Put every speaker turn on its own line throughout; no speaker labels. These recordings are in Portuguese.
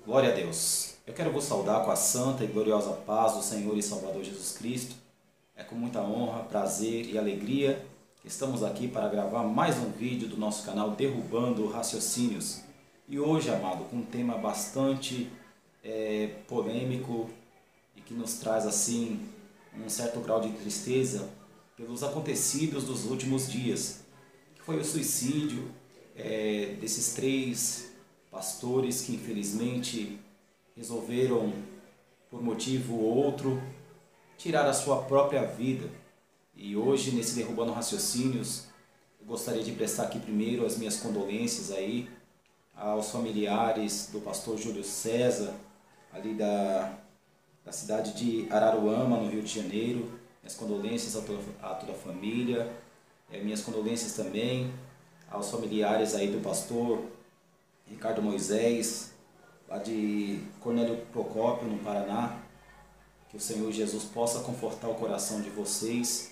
Glória a Deus. Eu quero vos saudar com a santa e gloriosa paz do Senhor e Salvador Jesus Cristo. É com muita honra, prazer e alegria que estamos aqui para gravar mais um vídeo do nosso canal Derrubando Raciocínios. E hoje, amado, com um tema bastante polêmico e que nos traz assim um certo grau de tristeza pelos acontecidos dos últimos dias, que foi o suicídio desses três pastores que infelizmente resolveram, por motivo ou outro, tirar a sua própria vida. E hoje, nesse Derrubando Raciocínios, eu gostaria de prestar aqui primeiro as minhas condolências aí aos familiares do pastor Júlio César, ali da cidade de Araruama, no Rio de Janeiro. Minhas condolências a toda a família, minhas condolências também aos familiares aí do pastor Ricardo Moisés, lá de Cornélio Procópio, no Paraná. Que o Senhor Jesus possa confortar o coração de vocês.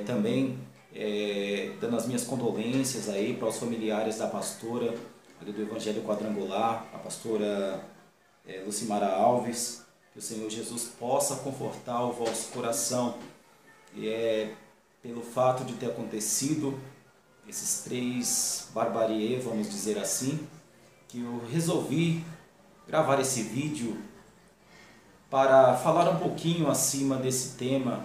Também dando as minhas condolências aí para os familiares da pastora ali do Evangelho Quadrangular, a pastora Lucimara Alves. Que o Senhor Jesus possa confortar o vosso coração. E pelo fato de ter acontecido esses três barbariê, vamos dizer assim, que eu resolvi gravar esse vídeo para falar um pouquinho acima desse tema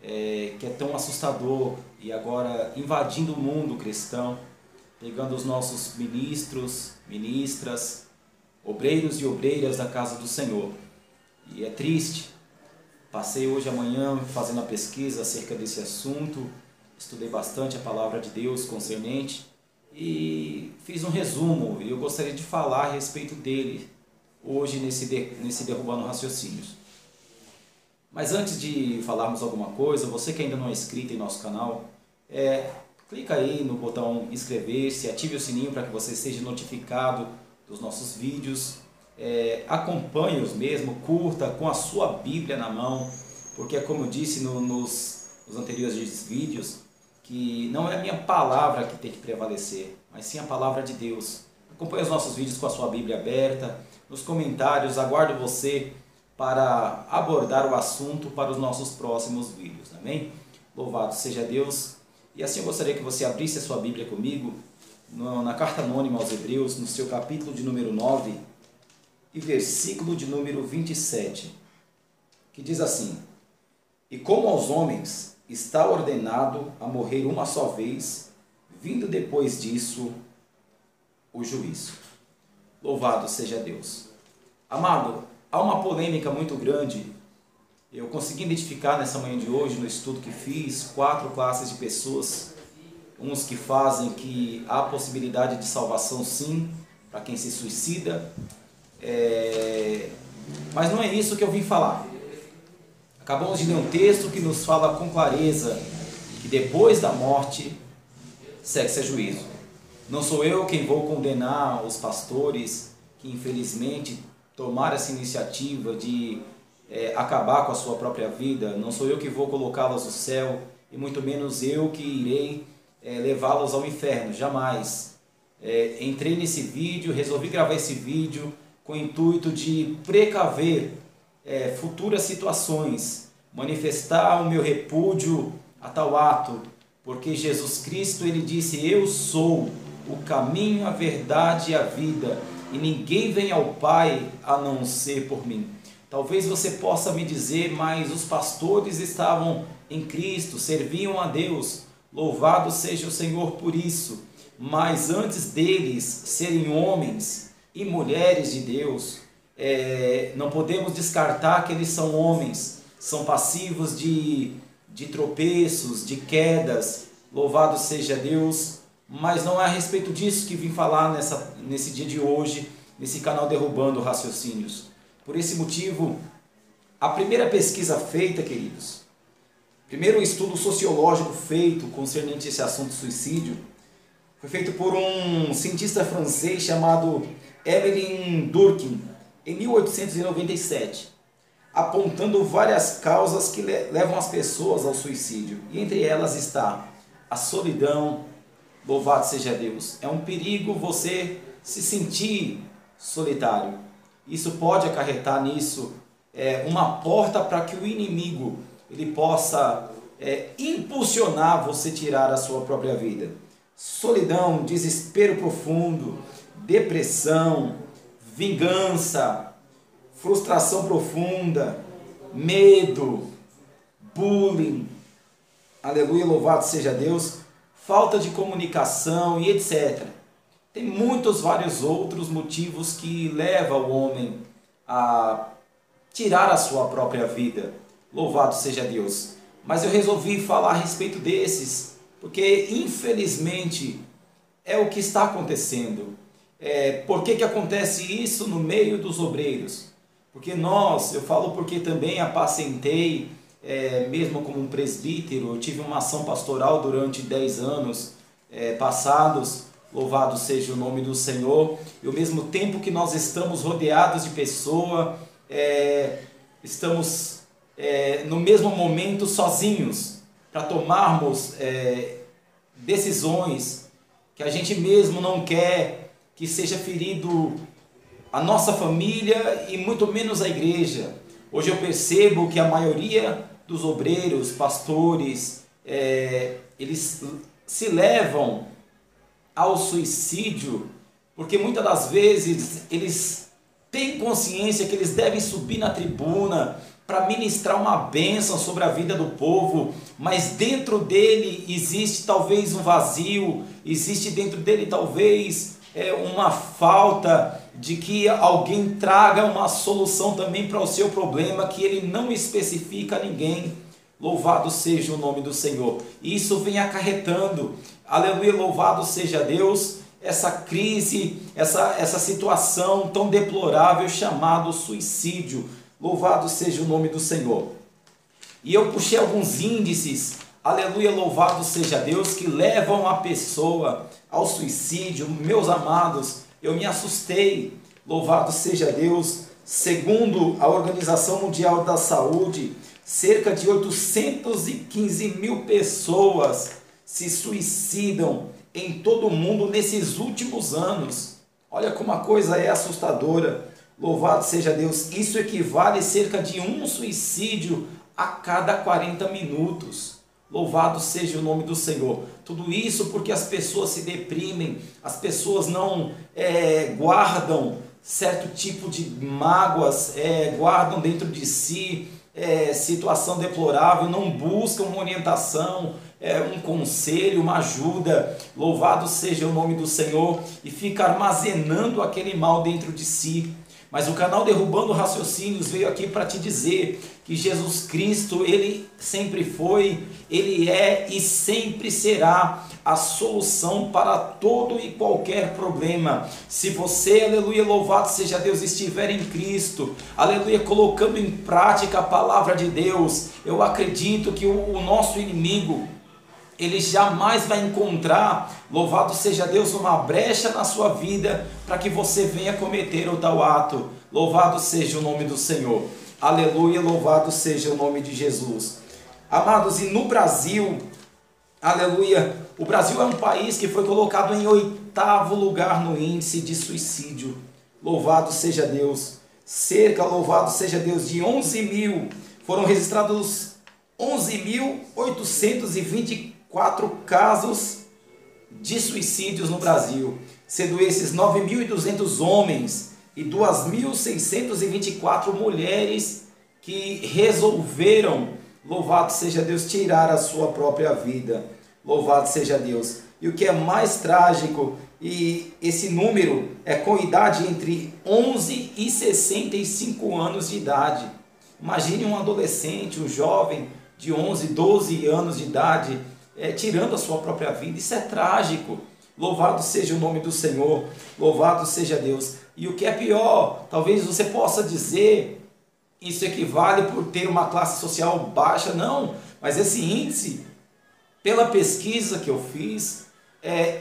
que é tão assustador e agora invadindo o mundo cristão, pegando os nossos ministros, ministras, obreiros e obreiras da casa do Senhor. E é triste. Passei hoje a manhã fazendo a pesquisa acerca desse assunto, estudei bastante a palavra de Deus concernente e fiz um resumo, e eu gostaria de falar a respeito dele hoje nesse Derrubando Raciocínios. Mas antes de falarmos alguma coisa, você que ainda não é inscrito em nosso canal, clica aí no botão inscrever-se, ative o sininho para que você seja notificado dos nossos vídeos, acompanhe-os mesmo, curta com a sua Bíblia na mão, porque é como eu disse nos anteriores vídeos, que não é a minha palavra que tem que prevalecer, mas sim a palavra de Deus. Acompanhe os nossos vídeos com a sua Bíblia aberta, nos comentários, aguardo você para abordar o assunto para os nossos próximos vídeos, amém? Louvado seja Deus! E assim eu gostaria que você abrisse a sua Bíblia comigo, na carta anônima aos Hebreus, no seu capítulo de número 9, e versículo de número 27, que diz assim: E como aos homens está ordenado a morrer uma só vez, vindo depois disso o juízo. Louvado seja Deus. Amado, há uma polêmica muito grande. Eu consegui identificar nessa manhã de hoje, no estudo que fiz, 4 classes de pessoas. Uns que fazem que há possibilidade de salvação sim, para quem se suicida. Mas não é isso que eu vim falar. Acabamos de ler um texto que nos fala com clareza que depois da morte segue-se a juízo. Não sou eu quem vou condenar os pastores que infelizmente tomaram essa iniciativa de acabar com a sua própria vida. Não sou eu que vou colocá-los no céu e muito menos eu que irei levá-los ao inferno, jamais. Entrei nesse vídeo, resolvi gravar esse vídeo com o intuito de precaver futuras situações, manifestar o meu repúdio a tal ato, porque Jesus Cristo, ele disse: eu sou o caminho, a verdade e a vida, e ninguém vem ao Pai a não ser por mim. Talvez você possa me dizer: mas os pastores estavam em Cristo, serviam a Deus, louvado seja o Senhor por isso, mas antes deles serem homens e mulheres de Deus, não podemos descartar que eles são homens, são passivos de tropeços, de quedas, louvado seja Deus, mas não é a respeito disso que vim falar nesse dia de hoje, nesse canal Derrubando Raciocínios. Por esse motivo, a primeira pesquisa feita, queridos, primeiro estudo sociológico feito concernente a esse assunto suicídio, foi feito por um cientista francês chamado Émile Durkheim, em 1897, apontando várias causas que levam as pessoas ao suicídio. E entre elas está a solidão, louvado seja Deus. É um perigo você se sentir solitário. isso pode acarretar nisso uma porta para que o inimigo ele possa impulsionar você a tirar a sua própria vida. Solidão, desespero profundo, depressão, vingança, frustração profunda, medo, bullying, aleluia, louvado seja Deus, falta de comunicação e etc. Tem muitos vários outros motivos que levam o homem a tirar a sua própria vida. Louvado seja Deus. Mas eu resolvi falar a respeito desses, porque infelizmente é o que está acontecendo. Por que acontece isso no meio dos obreiros? Porque eu falo porque também apacentei, mesmo como um presbítero, eu tive uma ação pastoral durante 10 anos passados, louvado seja o nome do Senhor, e ao mesmo tempo que nós estamos rodeados de pessoas, estamos no mesmo momento sozinhos, para tomarmos decisões que a gente mesmo não quer que seja ferido a nossa família e muito menos a igreja. Hoje eu percebo que a maioria dos obreiros, pastores, eles se levam ao suicídio porque muitas das vezes eles têm consciência que eles devem subir na tribuna para ministrar uma bênção sobre a vida do povo, mas dentro dele existe talvez um vazio, existe dentro dele talvez uma falta de que alguém traga uma solução também para o seu problema, que ele não especifica a ninguém. Louvado seja o nome do Senhor. Isso vem acarretando, aleluia, louvado seja Deus, essa crise, essa situação tão deplorável chamado suicídio. Louvado seja o nome do Senhor. E eu puxei alguns índices, aleluia, louvado seja Deus, que levam a pessoa ao suicídio. Meus amados, eu me assustei, louvado seja Deus. Segundo a Organização Mundial da Saúde, cerca de 815 mil pessoas se suicidam em todo o mundo nesses últimos anos. Olha como a coisa é assustadora. Louvado seja Deus. Isso equivale a cerca de um suicídio a cada 40 minutos. Louvado seja o nome do Senhor. Tudo isso porque as pessoas se deprimem, as pessoas não guardam certo tipo de mágoas, guardam dentro de si situação deplorável, não buscam uma orientação, um conselho, uma ajuda. Louvado seja o nome do Senhor, e fica armazenando aquele mal dentro de si. Mas o canal Derrubando Raciocínios veio aqui para te dizer que Jesus Cristo, Ele sempre foi, Ele é e sempre será a solução para todo e qualquer problema. Se você, aleluia, louvado seja Deus, estiver em Cristo, aleluia, colocando em prática a palavra de Deus, eu acredito que o nosso inimigo, ele jamais vai encontrar, louvado seja Deus, uma brecha na sua vida para que você venha cometer o tal ato. Louvado seja o nome do Senhor. Aleluia, louvado seja o nome de Jesus. Amados, e no Brasil, aleluia, o Brasil é um país que foi colocado em 8º lugar no índice de suicídio. Louvado seja Deus. Louvado seja Deus, de 11 mil, foram registrados 11.824 casos de suicídios no Brasil, sendo esses 9.200 homens e 2.624 mulheres que resolveram, louvado seja Deus, tirar a sua própria vida. Louvado seja Deus. E o que é mais trágico, e esse número é com idade entre 11 e 65 anos de idade. Imagine um adolescente, um jovem de 11, 12 anos de idade, tirando a sua própria vida. Isso é trágico. Louvado seja o nome do Senhor, louvado seja Deus. E o que é pior, talvez você possa dizer, isso equivale por ter uma classe social baixa. Não, mas esse índice, pela pesquisa que eu fiz,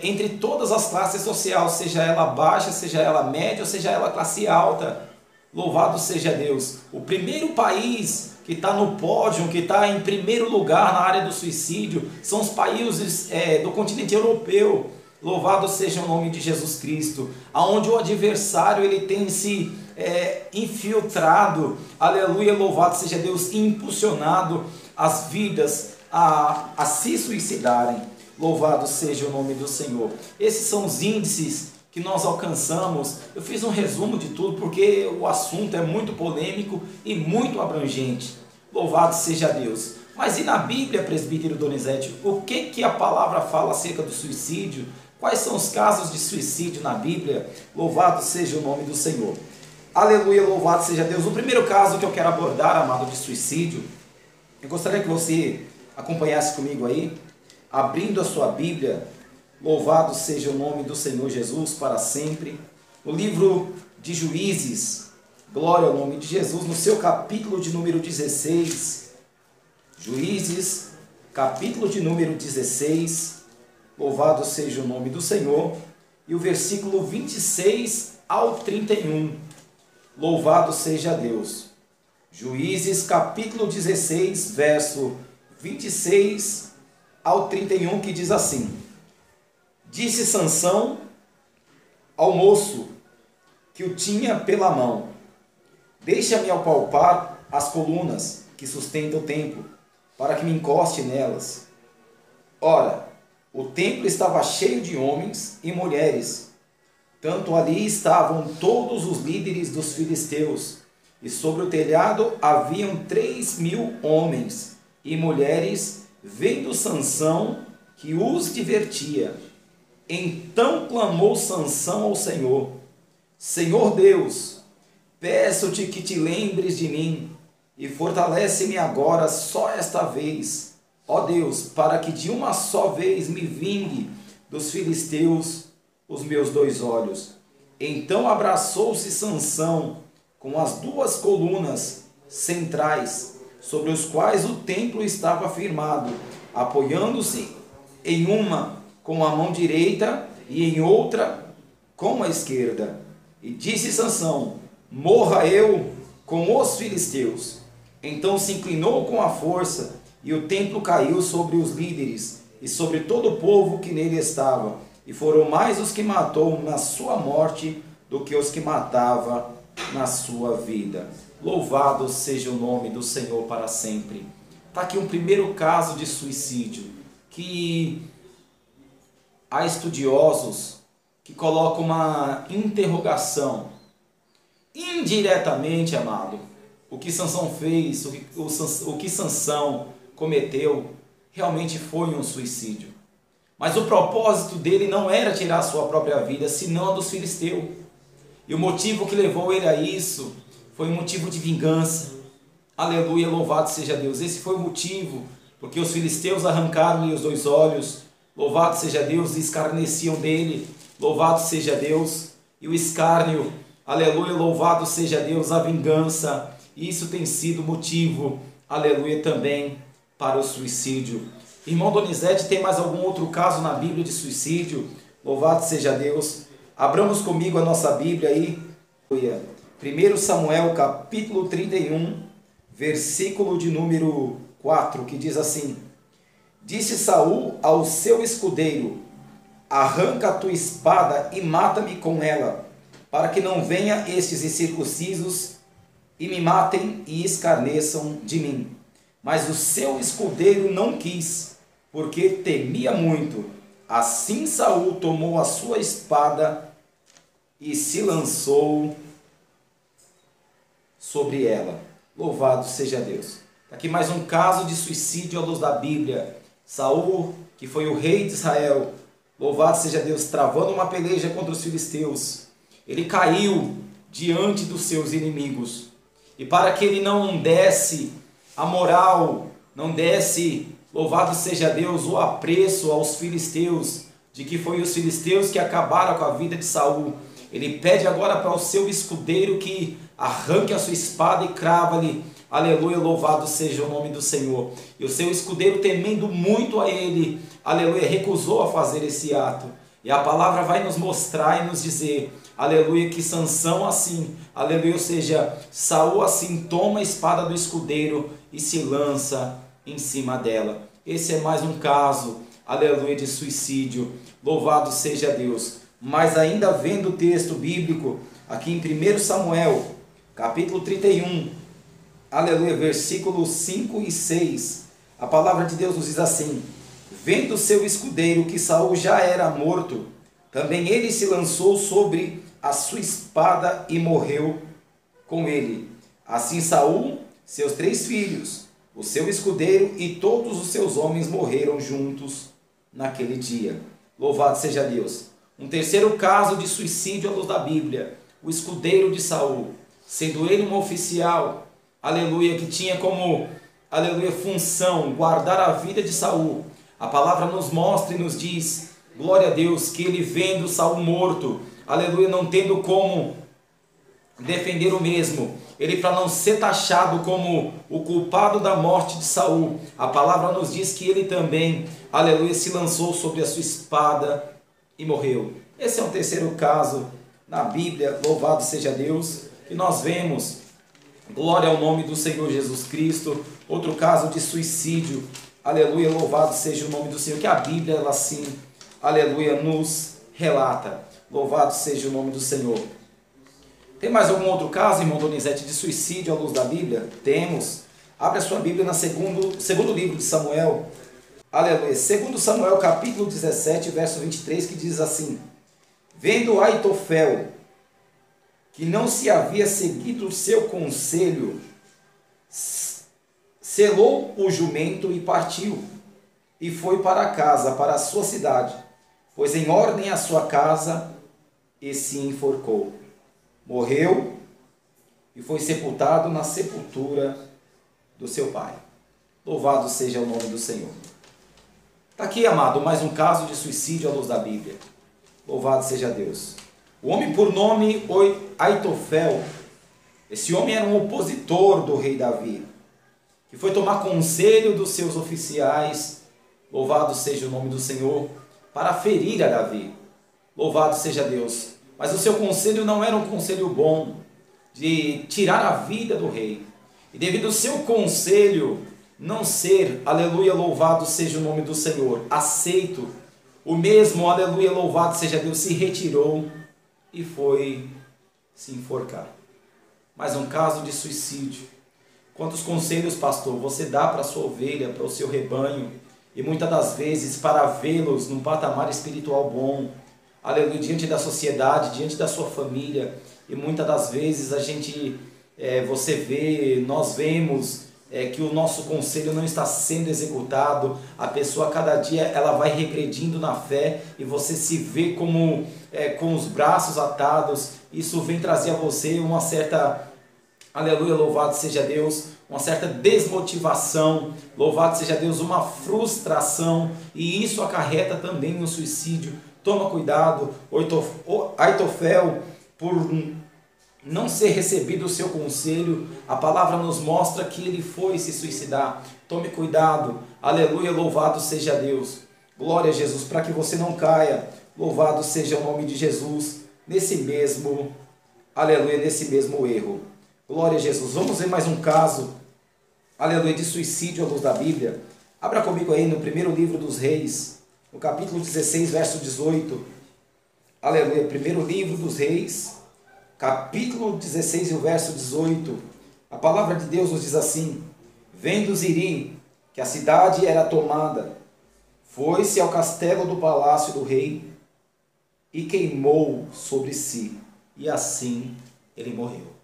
entre todas as classes sociais, seja ela baixa, seja ela média, ou seja ela classe alta, louvado seja Deus. O primeiro país que está no pódio, que está em primeiro lugar na área do suicídio, são os países do continente europeu. Louvado seja o nome de Jesus Cristo, aonde o adversário ele tem se infiltrado, aleluia, louvado seja Deus, impulsionado as vidas a se suicidarem. Louvado seja o nome do Senhor. Esses são os índices que nós alcançamos. Eu fiz um resumo de tudo porque o assunto é muito polêmico e muito abrangente. Louvado seja Deus. Mas e na Bíblia, presbítero Donizete, o que a palavra fala acerca do suicídio? Quais são os casos de suicídio na Bíblia? Louvado seja o nome do Senhor. Aleluia, louvado seja Deus. O primeiro caso que eu quero abordar, amado, de suicídio, eu gostaria que você acompanhasse comigo aí, abrindo a sua Bíblia. Louvado seja o nome do Senhor Jesus para sempre. O livro de Juízes, glória ao nome de Jesus, no seu capítulo de número 16. Juízes, capítulo de número 16. Louvado seja o nome do Senhor. E o versículo 26 ao 31. Louvado seja Deus. Juízes, capítulo 16, verso 26 ao 31, que diz assim: Disse Sansão ao moço que o tinha pela mão: Deixa-me apalpar as colunas que sustentam o templo, para que me encoste nelas. Ora, o templo estava cheio de homens e mulheres. Tanto ali estavam todos os líderes dos filisteus, e sobre o telhado haviam 3.000 homens e mulheres, vendo Sansão que os divertia. Então clamou Sansão ao Senhor: Senhor Deus, peço-te que te lembres de mim, e fortalece-me agora só esta vez, ó Deus, para que de uma só vez me vingue dos filisteus os meus 2 olhos. Então abraçou-se Sansão com as 2 colunas centrais, sobre os quais o templo estava firmado, apoiando-se em uma com a mão direita e em outra com a esquerda. E disse Sansão: Morra eu com os filisteus. Então se inclinou com a força, e o templo caiu sobre os líderes e sobre todo o povo que nele estava. E foram mais os que matou na sua morte do que os que matava na sua vida. Louvado seja o nome do Senhor para sempre. Está aqui um primeiro caso de suicídio, que há estudiosos que colocam uma interrogação. Indiretamente, amado, o que Sansão fez, o que Sansão cometeu, realmente foi um suicídio. Mas o propósito dele não era tirar a sua própria vida, senão a dos filisteus. E o motivo que levou ele a isso foi um motivo de vingança. Aleluia, louvado seja Deus. Esse foi o motivo, porque os filisteus arrancaram-lhe os 2 olhos. Louvado seja Deus, e escarneciam dele. Louvado seja Deus. E o escárnio, aleluia, louvado seja Deus, a vingança. E isso tem sido motivo, aleluia, também para o suicídio. Irmão Donizete, tem mais algum outro caso na Bíblia de suicídio? Louvado seja Deus. Abramos comigo a nossa Bíblia aí. 1 Samuel capítulo 31, versículo de número 4, que diz assim: Disse Saul ao seu escudeiro: Arranca a tua espada e mata-me com ela, para que não venha estes incircuncisos e me matem e escarneçam de mim. Mas o seu escudeiro não quis, porque temia muito. Assim Saul tomou a sua espada e se lançou sobre ela. Louvado seja Deus. Aqui mais um caso de suicídio à luz da Bíblia. Saul, que foi o rei de Israel, louvado seja Deus, travando uma peleja contra os filisteus. Ele caiu diante dos seus inimigos. E para que ele não desse a moral, não desse, louvado seja Deus, o apreço aos filisteus, de que foi os filisteus que acabaram com a vida de Saul, ele pede agora para o seu escudeiro que arranque a sua espada e crava-lhe. Aleluia, louvado seja o nome do Senhor. E o seu escudeiro, temendo muito a ele, aleluia, recusou a fazer esse ato. E a palavra vai nos mostrar e nos dizer, aleluia, que Sansão assim, aleluia, ou seja, Saul assim toma a espada do escudeiro e se lança em cima dela. Esse é mais um caso, aleluia, de suicídio. Louvado seja Deus. mas ainda vendo o texto bíblico, aqui em 1 Samuel, capítulo 31, aleluia, versículos 5 e 6, a palavra de Deus nos diz assim: vendo seu escudeiro que Saul já era morto, também ele se lançou sobre a sua espada e morreu com ele. Assim Saul, seus 3 filhos, o seu escudeiro e todos os seus homens morreram juntos naquele dia. Louvado seja Deus. Um terceiro caso de suicídio à luz da Bíblia, o escudeiro de Saul, sendo ele um oficial, aleluia, que tinha como, aleluia, função guardar a vida de Saul. A palavra nos mostra e nos diz, glória a Deus, que ele vendo Saul morto, aleluia, não tendo como defender o mesmo, ele, para não ser taxado como o culpado da morte de Saul, a palavra nos diz que ele também, aleluia, se lançou sobre a sua espada e morreu. Esse é um terceiro caso na Bíblia, louvado seja Deus, que nós vemos, glória ao nome do Senhor Jesus Cristo. Outro caso de suicídio, aleluia, louvado seja o nome do Senhor, que a Bíblia, ela sim, aleluia, nos relata. Louvado seja o nome do Senhor. Tem mais algum outro caso, irmão Donizete, de suicídio à luz da Bíblia? Temos. Abre a sua Bíblia no segundo livro de Samuel. Aleluia. 2 Samuel, capítulo 17, verso 23, que diz assim: vendo Aitofel que não se havia seguido o seu conselho, selou o jumento e partiu, e foi para casa, para a sua cidade, pôs em ordem a sua casa e se enforcou. Morreu e foi sepultado na sepultura do seu pai. Louvado seja o nome do Senhor. Está aqui, amado, mais um caso de suicídio à luz da Bíblia. Louvado seja Deus. O homem por nome Aitofel, esse homem era um opositor do rei Davi, que foi tomar conselho dos seus oficiais, louvado seja o nome do Senhor, para ferir a Davi. Louvado seja Deus. Mas o seu conselho não era um conselho bom, de tirar a vida do rei. E devido ao seu conselho não ser, aleluia, louvado seja o nome do Senhor, aceito, o mesmo, aleluia, louvado seja Deus, se retirou e foi se enforcar. Mais um caso de suicídio. Quantos conselhos, pastor, você dá para a sua ovelha, para o seu rebanho, e muitas das vezes para vê-los num patamar espiritual bom, aleluia, diante da sociedade, diante da sua família, e muitas das vezes a gente, nós vemos que o nosso conselho não está sendo executado, a pessoa cada dia ela vai regredindo na fé, e você se vê como com os braços atados. Isso vem trazer a você uma certa, aleluia, louvado seja Deus, uma certa desmotivação, louvado seja Deus, uma frustração, e isso acarreta também no suicídio. Toma cuidado, Aitofel, por não ser recebido o seu conselho, a palavra nos mostra que ele foi se suicidar. Tome cuidado, aleluia, louvado seja Deus, glória a Jesus, para que você não caia, louvado seja o nome de Jesus, nesse mesmo, aleluia, nesse mesmo erro. Glória a Jesus. Vamos ver mais um caso, aleluia, de suicídio à luz da Bíblia. Abra comigo aí no primeiro livro dos Reis, no capítulo 16, verso 18. Aleluia. Primeiro livro dos Reis, capítulo 16 e o verso 18. A palavra de Deus nos diz assim: vendo Ziri que a cidade era tomada, foi-se ao castelo do palácio do rei e queimou sobre si, e assim ele morreu.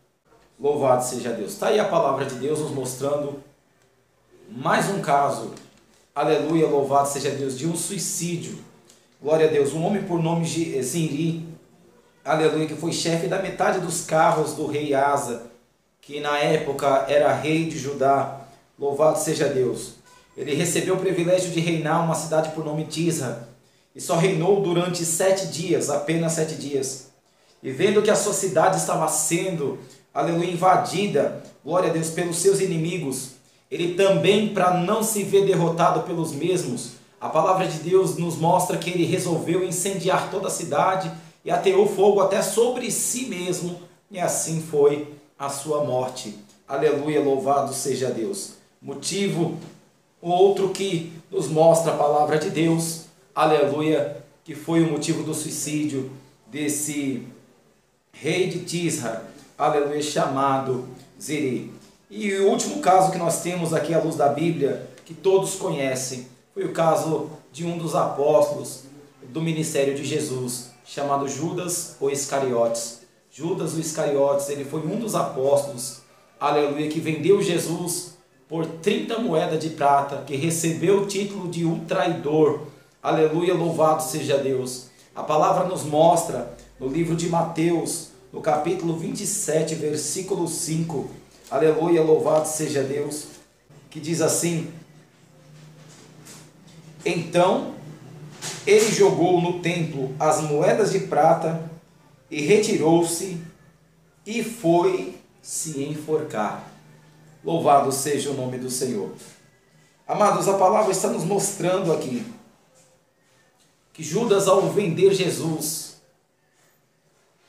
Louvado seja Deus. Está aí a palavra de Deus nos mostrando mais um caso, aleluia, louvado seja Deus, de um suicídio. Glória a Deus. Um homem por nome de Ziri, aleluia, que foi chefe da metade dos carros do rei Asa, que na época era rei de Judá. Louvado seja Deus. Ele recebeu o privilégio de reinar uma cidade por nome Tisra, e só reinou durante 7 dias, apenas 7 dias. E vendo que a sua cidade estava sendo, aleluia, invadida, glória a Deus, pelos seus inimigos, ele também, para não se ver derrotado pelos mesmos, a palavra de Deus nos mostra que ele resolveu incendiar toda a cidade e ateou fogo até sobre si mesmo, e assim foi a sua morte. Aleluia, louvado seja Deus. Motivo outro que nos mostra a palavra de Deus, aleluia, que foi o motivo do suicídio, desse rei de Tisra, aleluia, chamado Zeri. E o último caso que nós temos aqui à luz da Bíblia, que todos conhecem, foi o caso de um dos apóstolos do ministério de Jesus, chamado Judas ou Iscariotes. Judas o Iscariotes, ele foi um dos apóstolos, aleluia, que vendeu Jesus por 30 moedas de prata, que recebeu o título de um traidor. Aleluia, louvado seja Deus. A palavra nos mostra no livro de Mateus, no capítulo 27, versículo 5. Aleluia, louvado seja Deus, que diz assim: então ele jogou no templo as moedas de prata e retirou-se e foi se enforcar. Louvado seja o nome do Senhor. Amados, a palavra está nos mostrando aqui que Judas, ao vender Jesus,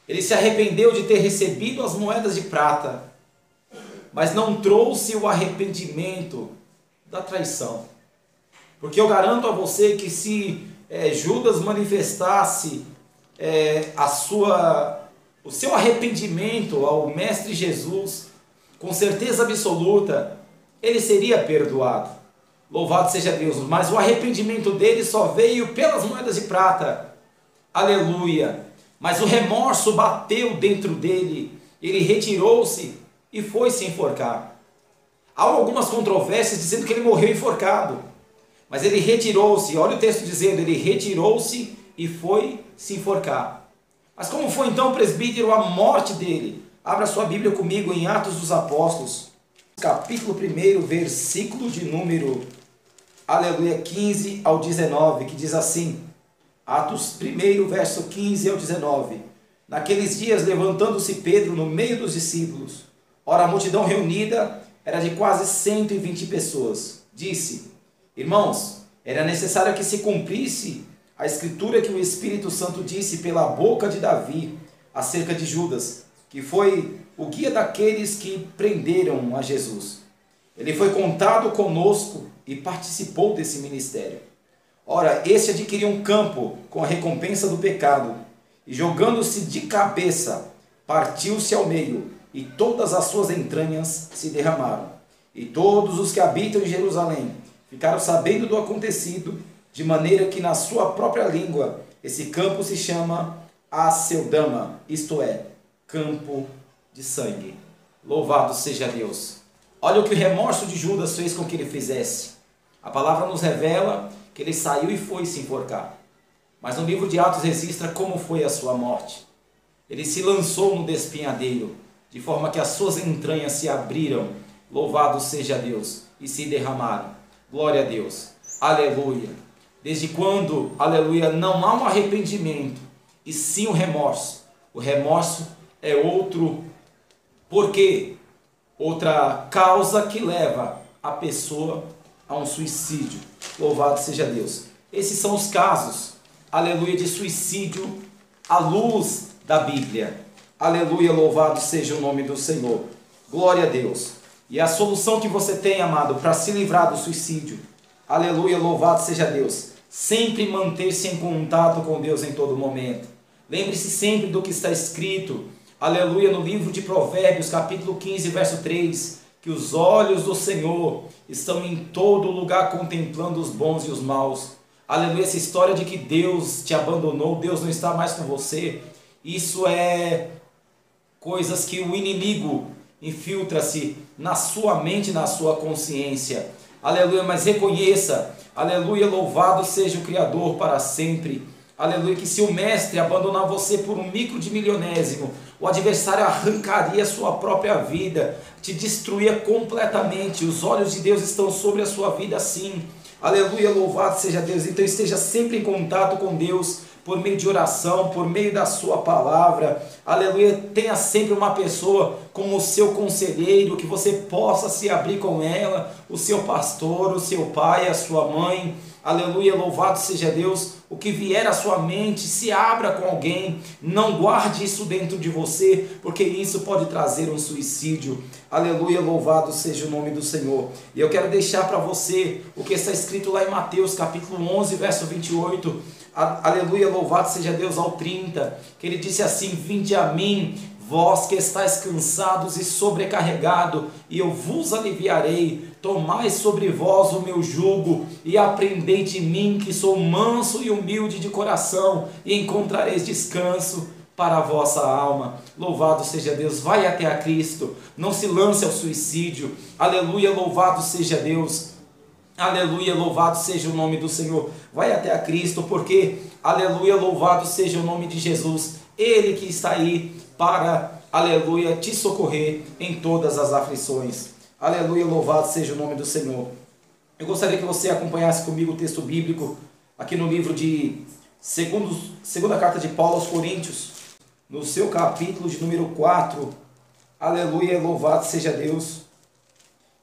ele se arrependeu de ter recebido as moedas de prata, mas não trouxe o arrependimento da traição. Porque eu garanto a você que se Judas manifestasse o seu arrependimento ao Mestre Jesus, com certeza absoluta, ele seria perdoado. Louvado seja Deus. Mas o arrependimento dele só veio pelas moedas de prata. Aleluia. Mas o remorso bateu dentro dele. Ele retirou-se e foi se enforcar. Há algumas controvérsias dizendo que ele morreu enforcado. Mas ele retirou-se. Olha o texto dizendo, ele retirou-se e foi se enforcar. Mas como foi então, presbítero, a morte dele? Abra sua Bíblia comigo em Atos dos Apóstolos, capítulo 1, versículo de número, aleluia, 15 ao 19, que diz assim, Atos 1, verso 15 ao 19. Naqueles dias, levantando-se Pedro no meio dos discípulos, ora, a multidão reunida era de quase 120 pessoas, disse: irmãos, era necessário que se cumprisse a escritura que o Espírito Santo disse pela boca de Davi acerca de Judas, que foi o guia daqueles que prenderam a Jesus. Ele foi contado conosco e participou desse ministério. Ora, este adquiriu um campo com a recompensa do pecado, e jogando-se de cabeça, partiu-se ao meio, e todas as suas entranhas se derramaram. E todos os que habitam em Jerusalém ficaram sabendo do acontecido, de maneira que na sua própria língua esse campo se chama Aceldama, isto é, campo de sangue. Louvado seja Deus. Olha o que o remorso de Judas fez com que ele fizesse. A palavra nos revela que ele saiu e foi se enforcar. Mas no livro de Atos registra como foi a sua morte. Ele se lançou no despenhadeiro, de forma que as suas entranhas se abriram. Louvado seja Deus. E se derramaram. Glória a Deus. Aleluia. Desde quando, aleluia, não há um arrependimento, e sim o remorso. O remorso é outro porquê, outra causa que leva a pessoa a um suicídio. Louvado seja Deus. Esses são os casos, aleluia, de suicídio à luz da Bíblia. Aleluia, louvado seja o nome do Senhor. Glória a Deus. E a solução que você tem, amado, para se livrar do suicídio, aleluia, louvado seja Deus. Sempre manter-se em contato com Deus em todo momento. Lembre-se sempre do que está escrito, aleluia, no livro de Provérbios, capítulo 15, verso 3, que os olhos do Senhor estão em todo lugar contemplando os bons e os maus. Aleluia, essa história de que Deus te abandonou, Deus não está mais com você, isso é coisas que o inimigo infiltra-se na sua mente, na sua consciência. Aleluia, mas reconheça, aleluia, louvado seja o Criador para sempre. Aleluia, que se o mestre abandonar você por um micro de milionésimo, o adversário arrancaria a sua própria vida, te destruía completamente. Os olhos de Deus estão sobre a sua vida sim. Aleluia, louvado seja Deus. Então esteja sempre em contato com Deus, por meio de oração, por meio da sua palavra. Aleluia, tenha sempre uma pessoa como o seu conselheiro, que você possa se abrir com ela, o seu pastor, o seu pai, a sua mãe. Aleluia, louvado seja Deus. O que vier à sua mente, se abra com alguém, não guarde isso dentro de você, porque isso pode trazer um suicídio. Aleluia, louvado seja o nome do Senhor. E eu quero deixar para você o que está escrito lá em Mateus capítulo 11, verso 28, aleluia, louvado seja Deus, ao 30, que ele disse assim: vinde a mim, vós que estáis cansados e sobrecarregados, e eu vos aliviarei. Tomai sobre vós o meu jugo e aprendei de mim, que sou manso e humilde de coração, e encontrareis descanso para a vossa alma. Louvado seja Deus. Vai até a Cristo, não se lance ao suicídio. Aleluia, louvado seja Deus. Aleluia, louvado seja o nome do Senhor. Vai até a Cristo, porque, aleluia, louvado seja o nome de Jesus. Ele que está aí para, aleluia, te socorrer em todas as aflições. Aleluia, louvado seja o nome do Senhor. Eu gostaria que você acompanhasse comigo o texto bíblico aqui no livro de segunda carta de Paulo aos Coríntios, no seu capítulo de número 4. Aleluia, louvado seja Deus.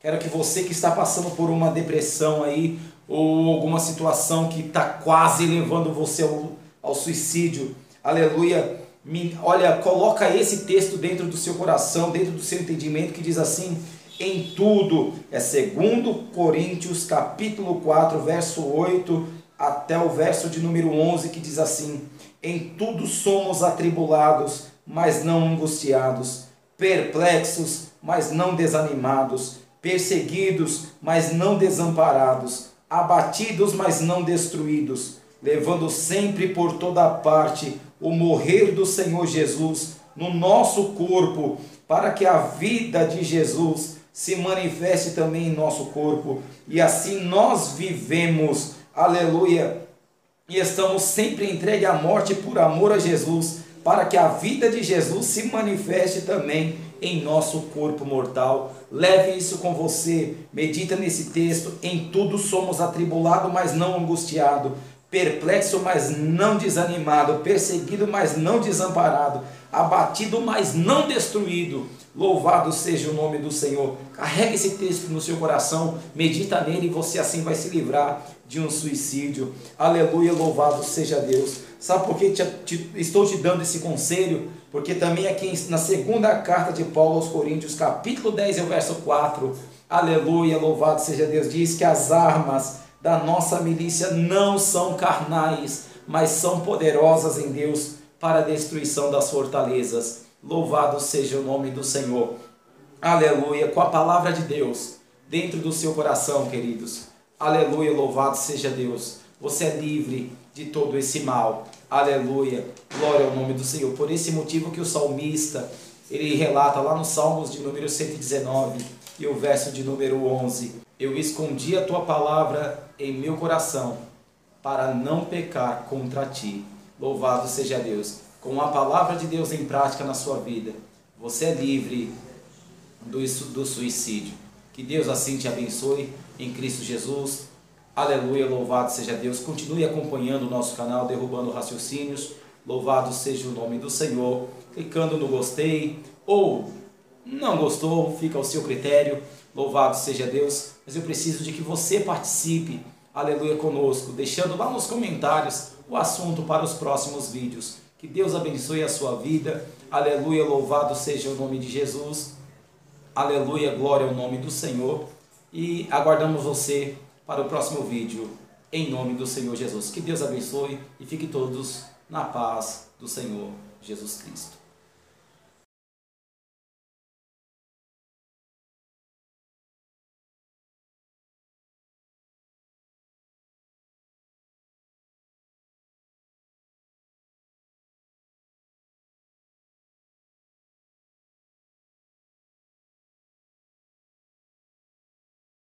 Quero que você que está passando por uma depressão aí, ou alguma situação que está quase levando você ao suicídio, aleluia, olha, coloca esse texto dentro do seu coração, dentro do seu entendimento, que diz assim: em tudo, é 2 Coríntios capítulo 4, verso 8 até o verso de número 11, que diz assim: em tudo somos atribulados, mas não angustiados, perplexos, mas não desanimados, perseguidos, mas não desamparados, abatidos, mas não destruídos, levando sempre por toda parte o morrer do Senhor Jesus no nosso corpo, para que a vida de Jesus se manifeste também em nosso corpo, e assim nós vivemos, aleluia, e estamos sempre entregues à morte por amor a Jesus, para que a vida de Jesus se manifeste também em nosso corpo mortal. Leve isso com você, medita nesse texto. Em tudo somos atribulados, mas não angustiados, perplexo, mas não desanimado, perseguido, mas não desamparado, abatido, mas não destruído. Louvado seja o nome do Senhor. Carregue esse texto no seu coração, medita nele, e você assim vai se livrar de um suicídio. Aleluia, louvado seja Deus. Sabe por que estou te dando esse conselho? Porque também aqui na segunda carta de Paulo aos Coríntios, capítulo 10, e o verso 4, aleluia, louvado seja Deus, diz que as armas da nossa milícia não são carnais, mas são poderosas em Deus para a destruição das fortalezas. Louvado seja o nome do Senhor. Aleluia, com a palavra de Deus dentro do seu coração, queridos. Aleluia, louvado seja Deus. Você é livre de todo esse mal. Aleluia, glória ao nome do Senhor. Por esse motivo que o salmista, ele relata lá nos Salmos de número 119 e o verso de número 11: eu escondi a tua palavra em meu coração para não pecar contra ti. Louvado seja Deus. Com a palavra de Deus em prática na sua vida, você é livre do suicídio. Que Deus assim te abençoe em Cristo Jesus. Aleluia, louvado seja Deus. Continue acompanhando o nosso canal Derrubando Raciocínios. Louvado seja o nome do Senhor. Clicando no gostei, ou não gostou, fica ao seu critério. Louvado seja Deus. Mas eu preciso de que você participe, aleluia, conosco, deixando lá nos comentários o assunto para os próximos vídeos. Que Deus abençoe a sua vida. Aleluia, louvado seja o nome de Jesus. Aleluia, glória ao nome do Senhor. E aguardamos você para o próximo vídeo, em nome do Senhor Jesus. Que Deus abençoe e fiquem todos na paz do Senhor Jesus Cristo.